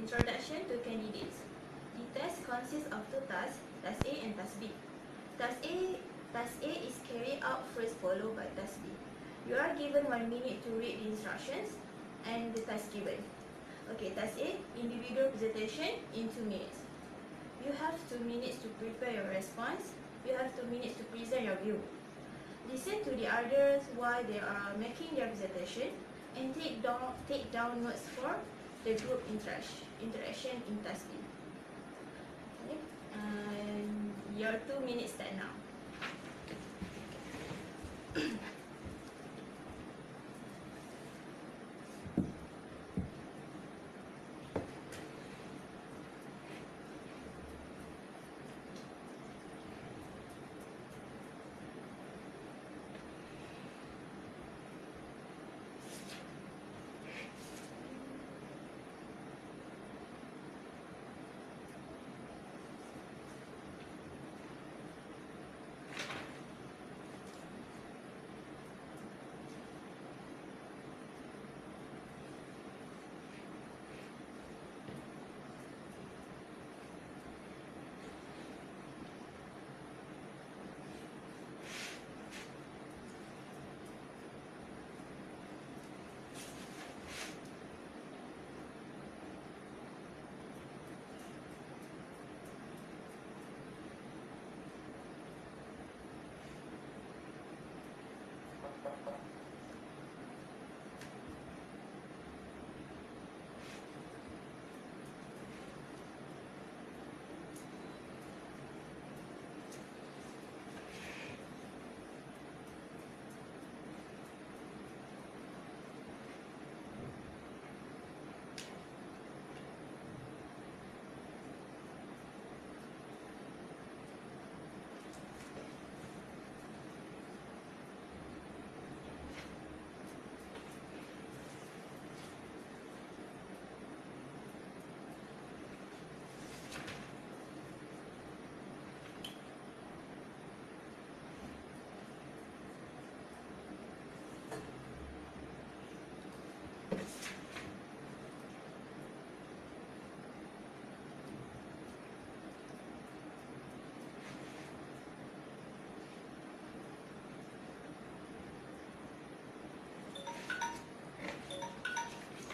Introduction to candidates. The test consists of two tasks, Task A and Task B. Task A is carried out first, followed by Task B. You are given 1 minute to read the instructions and the task given. Okay, Task A, individual presentation in 2 minutes. You have 2 minutes to prepare your response. You have 2 minutes to present your view. Listen to the others while they are making their presentation and take down notes for the group interaction in Task B. Okay. Your 2 minutes start now.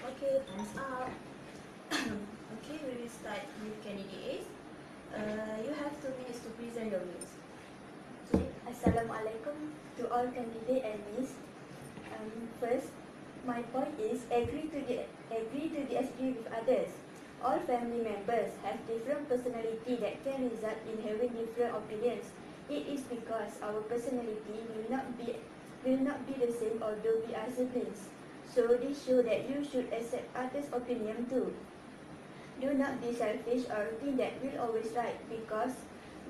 Okay, hands up. Okay, we will start with candidate A. You have 2 minutes to present your views. Okay. Assalamualaikum to all candidate and Miss. First, my point is agree to disagree with others. All family members have different personality that can result in having different opinions. It is because our personality will not be the same although we are siblings. So this shows that you should accept others' opinion too. Do not be selfish or think that we'll always right because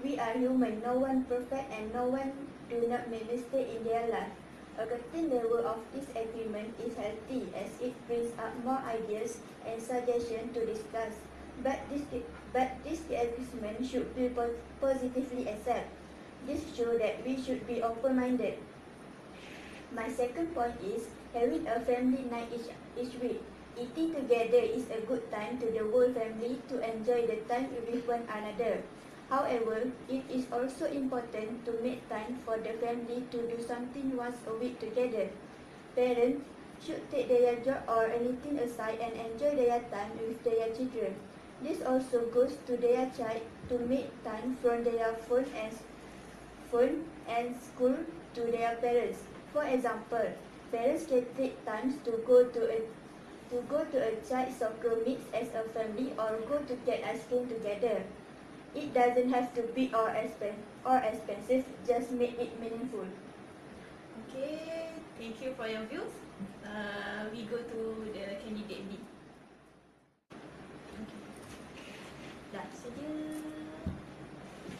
we are human, no one perfect and no one do not make mistake in their life. A certain level of disagreement is healthy as it brings up more ideas and suggestions to discuss. But this disagreement should be positively accepted. This shows that we should be open-minded. My second point is having a family night each week. Eating together is a good time to the whole family to enjoy the time with one another. However, it is also important to make time for the family to do something once a week together. Parents should take their job or anything aside and enjoy their time with their children. This also goes to their child to make time from their phone and school to their parents. For example, parents can take times to go to a child soccer meet as a family or go to get ice cream together. It doesn't have to be or expensive, just make it meaningful. Okay, thank you for your views. We go to the candidate B. Okay. Dah sedia.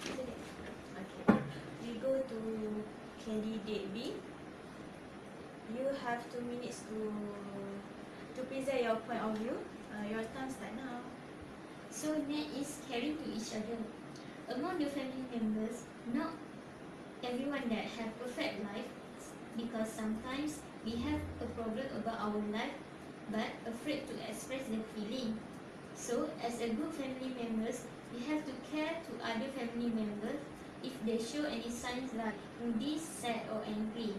Sedia. Okay. We go to candidate B. You have 2 minutes to present your point of view. Your time start now. So that is caring to each other. Among the family members, not everyone that have perfect life because sometimes we have a problem about our life but afraid to express the feeling. So Also, as a good family members, we have to care to other family members if they show any signs like moody, sad or angry.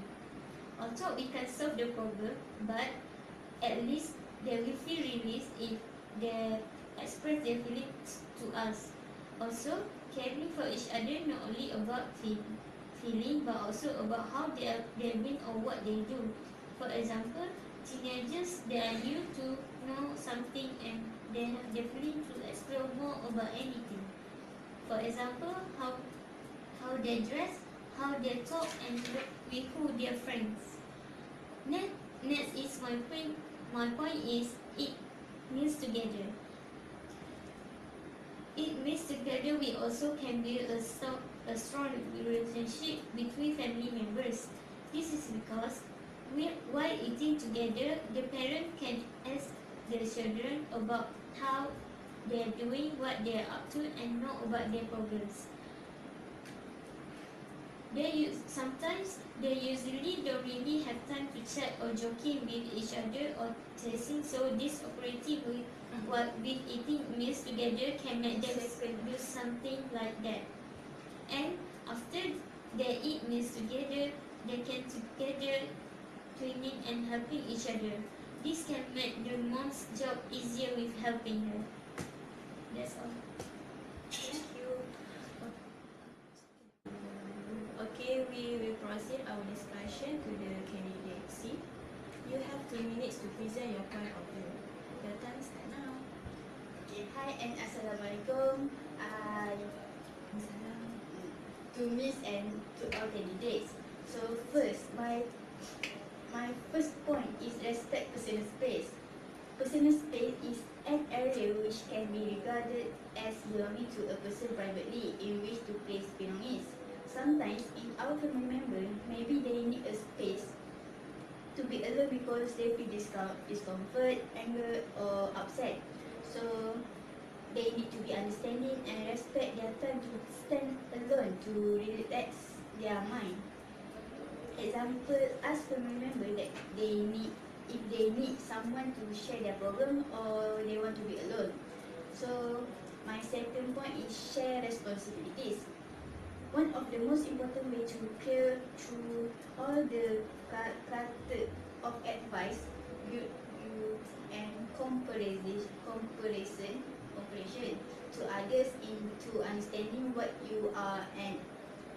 Although we can solve the problem, but at least they will feel released if they express their feelings to us. Also, caring for each other not only about feeling but also about how they've been or what they do. For example, teenagers, they are new to know something and they have the feeling to explore more about anything. For example, how they dress, how they talk and with who their friends. Next is my point. My point is it means together. It means together we also can build a strong relationship between family members. This is because while eating together, the parent can ask their children about how they are doing, what they are up to, and know about their problems. Sometimes they usually don't really have time to chat or joking with each other or texting, so this operating with eating meals together can make them do something like that. And after they eat meals together, they can together cleaning and helping each other. This can make the mom's job easier with helping her. That's all. Thank you. Okay, we will proceed our discussion to the candidate C. You have 2 minutes to present your point of view. Your time start now. Okay, hi and Assalamualaikum. To Miss and to all candidates. So first, my first point is respect personal space. Personal space is an area which can be regarded as belonging to a person privately in which to place belongings. Sometimes in our family member, maybe they need a space to be alone because they feel discomfort, anger or upset. So they need to be understanding and respect their time to stand alone to relax their mind. Example, ask family member that if they need someone to share their problem or they want to be alone. So my second point is share responsibilities. One of the most important way to clear through all the clutter of advice, you and comparison to others into understanding what you are and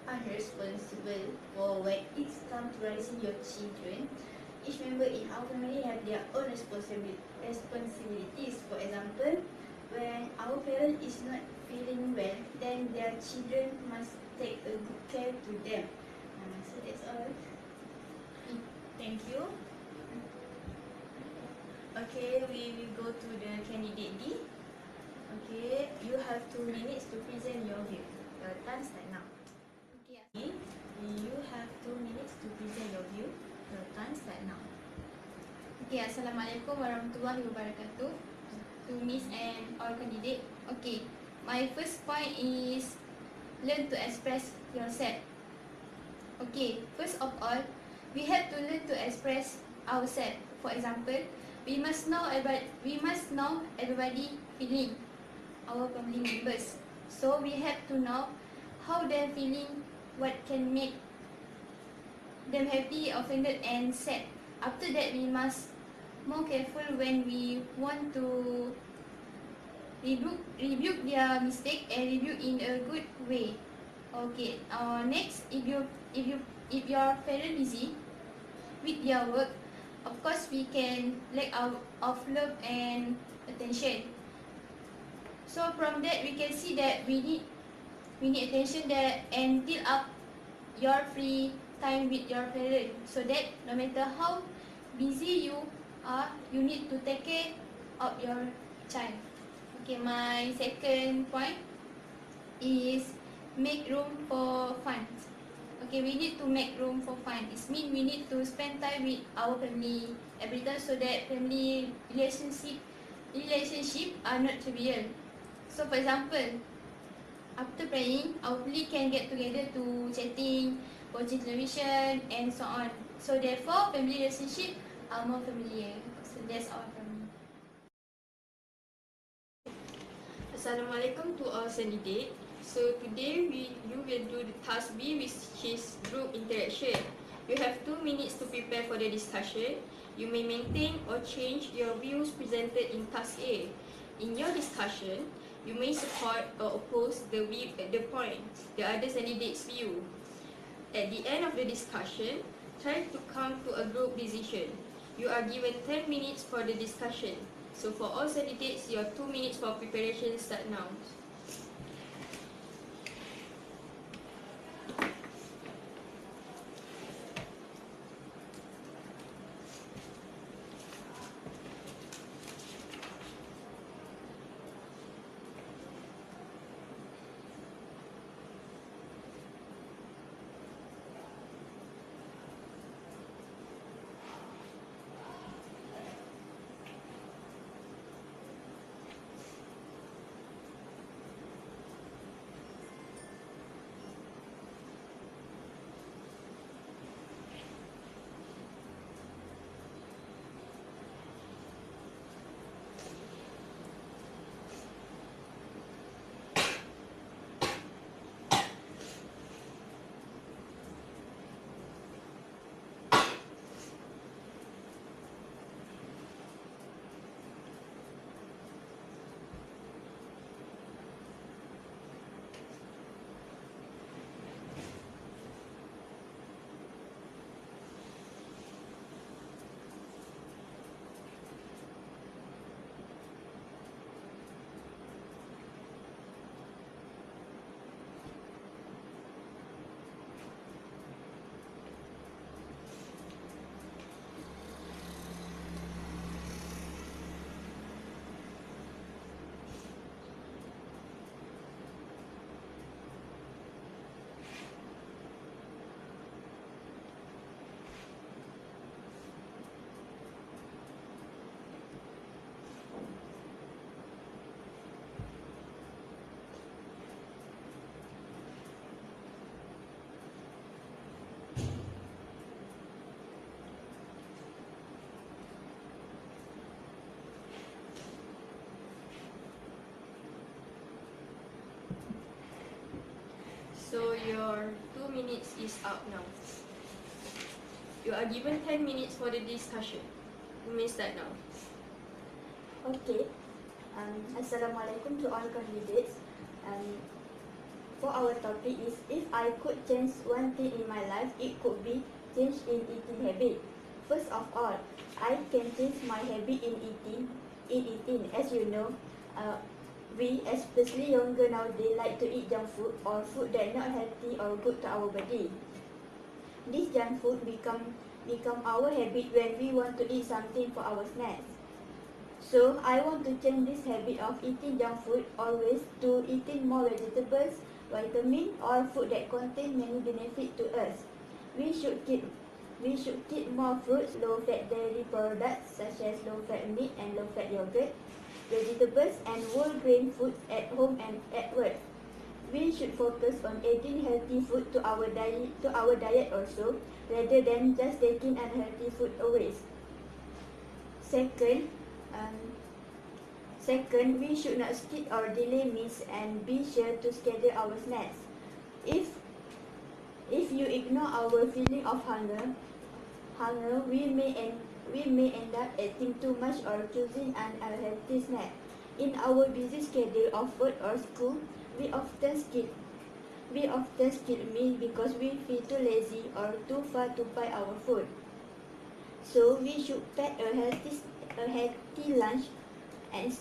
are responsible for when it's come to raising your children. Each member in our family have their own responsibilities. For example, when our parent is not feeling well, then their children must take a good care to them. So that's all. Thank you. Okay, we will go to the candidate D. Okay, you have 2 minutes to present your view. Your time start now. Okay. D, you have 2 minutes to present your view. Your time start now. Okay, Assalamualaikum warahmatullahi wabarakatuh. To Miss and all candidate. Okay, my first point is learn to express yourself. Okay, first of all, we have to learn to express ourselves. For example, we must know everybody feeling, our family members. So we have to know how they're feeling, what can make them happy, offended and sad. After that, we must more careful when we want to rebuke their mistake and rebuke in a good way. Okay. Next, if your parent busy with their work, of course we can lack of love and attention. So from that we can see that we need attention there and fill up your free time with your parent, so that no matter how busy you are, you need to take care of your child. Okay, my second point is make room for fun. Okay, we need to make room for fun. It means we need to spend time with our family every time, so that family relationship are not trivial. So for example, after praying, our family can get together to chatting, watching television and so on. So therefore, family relationship are more familiar. So that's all from me. Assalamualaikum to all candidates. So today you will do the task B, which is group interaction. You have 2 minutes to prepare for the discussion. You may maintain or change your views presented in task A. In your discussion, you may support or oppose the point the other candidate's view. At the end of the discussion, try to come to a group decision. You are given 10 minutes for the discussion. So for all candidates, your 2 minutes for preparation start now. So your 2 minutes is up now. You are given 10 minutes for the discussion. You may start now. Okay. Assalamualaikum to all candidates. For our topic is, if I could change one thing in my life, it could be change in eating habit. First of all, I can change my habit in eating. As you know, we, especially younger nowadays, like to eat junk food or food that not healthy or good to our body. This junk food become our habit when we want to eat something for our snacks. So I want to change this habit of eating junk food always to eating more vegetables, vitamin, or food that contain many benefits to us. We should keep more fruits, low-fat dairy products such as low-fat meat and low-fat yogurt, vegetables and whole grain foods at home and at work. We should focus on adding healthy food to our diet also, rather than just taking unhealthy food away. Second, we should not skip or delay meals and be sure to schedule our snacks. If you ignore our feeling of hunger, we may end up eating too much or choosing an unhealthy snack. In our busy schedule of work or school, we often skip meals because we feel too lazy or too far to buy our food. So we should pack a healthy lunch and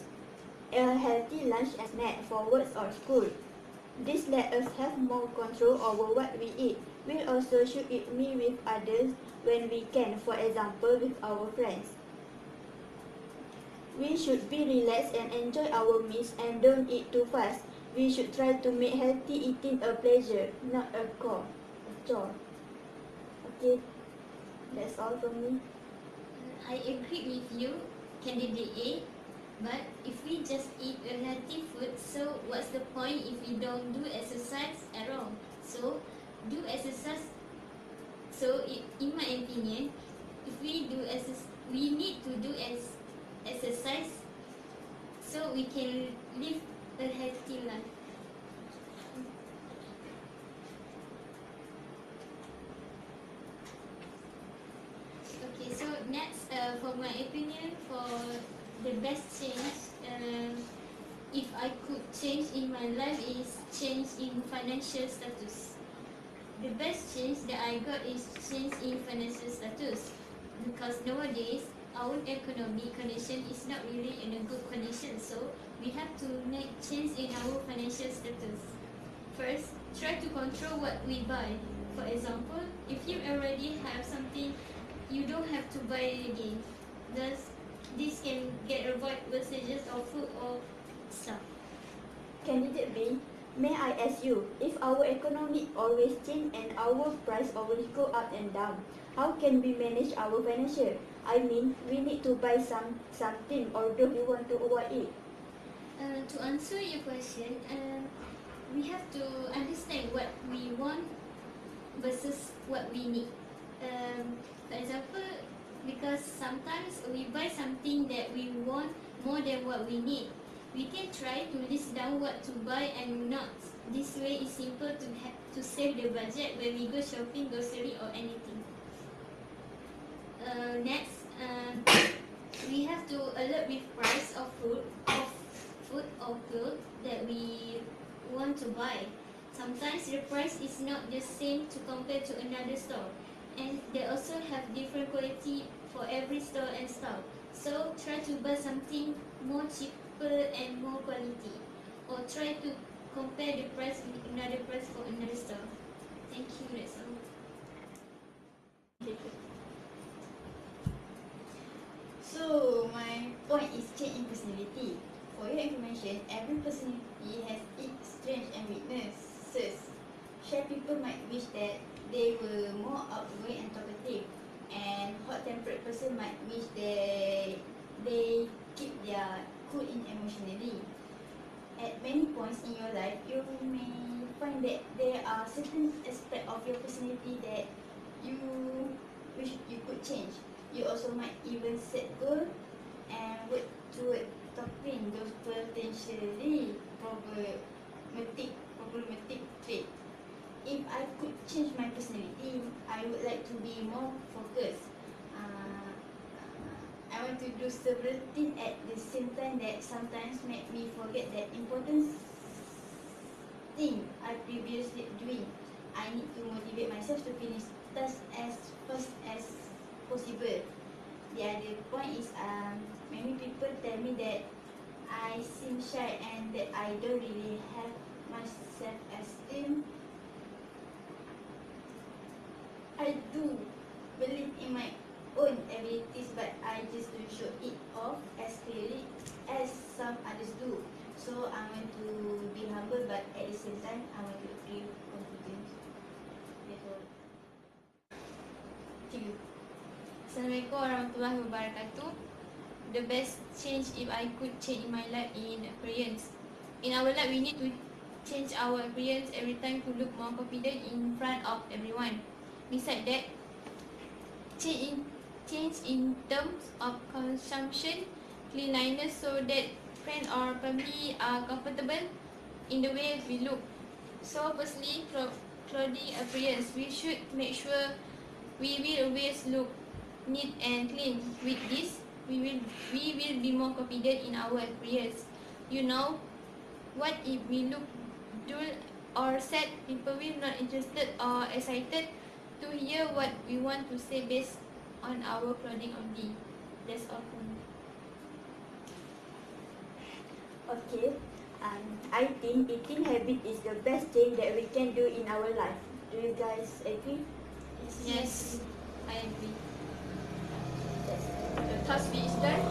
snack for work or school. This let us have more control over what we eat. We also should eat meal with others when we can, for example with our friends. We should be relaxed and enjoy our meals and don't eat too fast. We should try to make healthy eating a pleasure, not a chore. Okay, that's all from me. I agree with you, candidate A. But if we just eat a healthy food, so what's the point if we don't do exercise at all? So do exercise. So in my opinion, if we need to do exercise so we can live a healthy life. Okay, so next, for my opinion, for the best change, if I could change in my life, is change in financial status. The best change that I got is change in financial status, because nowadays our economic condition is not really in a good condition, so we have to make change in our financial status. First, try to control what we buy. For example, if you already have something, you don't have to buy it again. Thus, this can get avoid wastages of food or stuff. Candidate B, may I ask you, if our economy always change and our price always go up and down, how can we manage our financial? I mean, we need to buy something, although we want to avoid it. To answer your question, we have to understand what we want versus what we need. For example, because sometimes we buy something that we want more than what we need, we can try to list down what to buy and not. This way is simple to save the budget when we go shopping, grocery or anything. Next, we have to alert with price of food or clothes that we want to buy. Sometimes the price is not the same to compare to another store, and they also have different quality for every store and style. So try to buy something more cheaper and more quality, or try to compare the price with another price for another store. Thank you, that's all. So my point is change in personality. For your information, every personality has its strengths and weaknesses. Shy people might wish that they were more outgoing and talkative, and hot-tempered person might wish they keep their cool in emotionally. At many points in your life, you may find that there are certain aspects of your personality that you wish you could change. You also might even set goals and work toward topping those potentially problematic traits. If I could change my personality, I would like to be more focused. I want to do several things at the same time that sometimes make me forget that important thing I previously doing. I need to motivate myself to finish tasks as fast as possible. The other point is many people tell me that I seem shy and that I don't really have much self-esteem. I do believe in my own abilities, but I just don't show it off as clearly as some others do. So I want to be humble, but at the same time I want to feel confident. That's all. To you. Assalamualaikum warahmatullahi wabarakatuh. The best change if I could change in my life in appearance. In our life, we need to change our appearance every time to look more confident in front of everyone. Besides that, change in terms of consumption, cleanliness, so that friends or family are comfortable in the way we look. So firstly, clothing appearance, we should make sure we will always look neat and clean. With this, we will be more confident in our appearance. You know, what if we look dull or sad? People will not interested or excited to hear what we want to say based on our clothing only. That's all for me. Okay, I think eating habit is the best thing that we can do in our life. Do you guys agree? Yes, I agree. The task B is done.